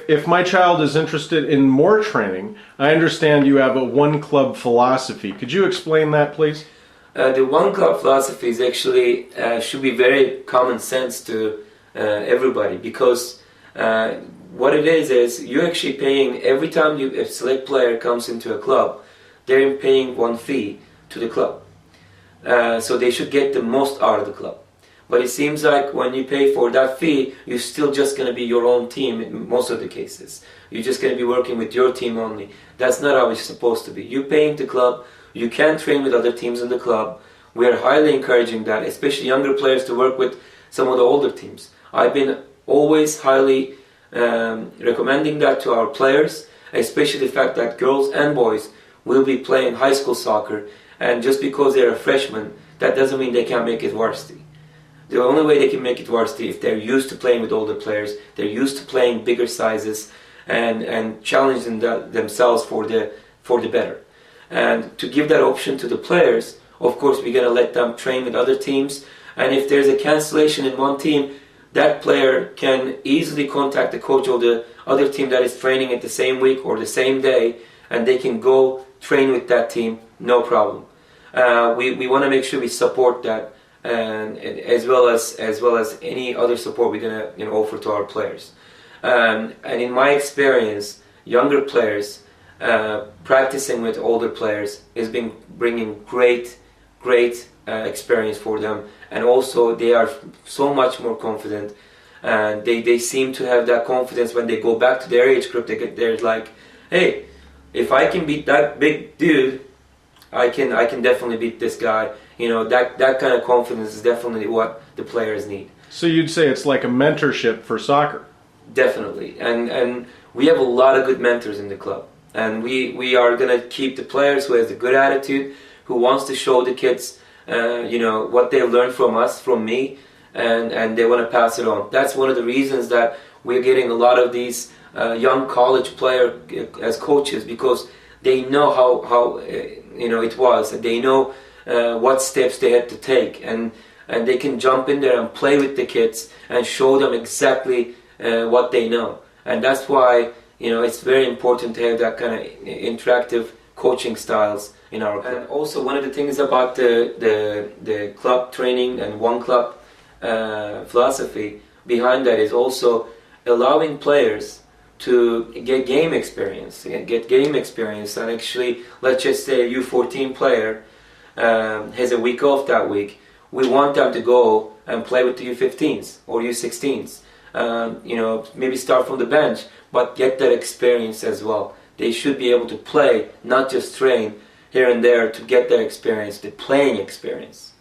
if my child is interested in more training, I understand you have a one club philosophy. Could you explain that, please? The one club philosophy is actually should be very common sense to everybody, because what it is you're actually paying every time a select player comes into a club, they're paying one fee to the club. So they should get the most out of the club. But it seems like when you pay for that fee, you're still just going to be your own team in most of the cases. You're just going to be working with your team only. That's not how it's supposed to be. You're paying the club. You can train with other teams in the club. We are highly encouraging that, especially younger players, to work with some of the older teams. I've been always highly recommending that to our players, especially the fact that girls and boys will be playing high school soccer, and just because they're a freshman, that doesn't mean they can't make it varsity. The only way they can make it varsity if they're used to playing with older players, they're used to playing bigger sizes and challenging themselves for the better. And to give that option to the players, of course we're going to let them train with other teams, and if there's a cancellation in one team, that player can easily contact the coach of the other team that is training at the same week or the same day, and they can go train with that team, no problem. We want to make sure we support that, and as well as any other support we're gonna offer to our players. And in my experience, younger players practicing with older players has been bringing great experience for them, and also they are so much more confident, and they seem to have that confidence when they go back to their age group. They're like, hey, if I can beat that big dude, I can definitely beat this guy. That kind of confidence is definitely what the players need. So you'd say it's like a mentorship for soccer? Definitely, and we have a lot of good mentors in the club, and we are gonna keep the players who has a good attitude, who wants to show the kids, what they've learned from us, from me, and they want to pass it on. That's one of the reasons that we're getting a lot of these young college players as coaches, because they know how it was, and they know what steps they had to take, and they can jump in there and play with the kids and show them exactly what they know. And that's why it's very important to have that kind of interactive coaching styles in our club. And also one of the things about the club training and one club philosophy behind that is also allowing players to get game experience, and actually, let's just say a U14 player has a week off that week. We want them to go and play with the U15s or U16s. Maybe start from the bench, but get that experience as well. They should be able to play, not just train here and there, to get that experience, the playing experience.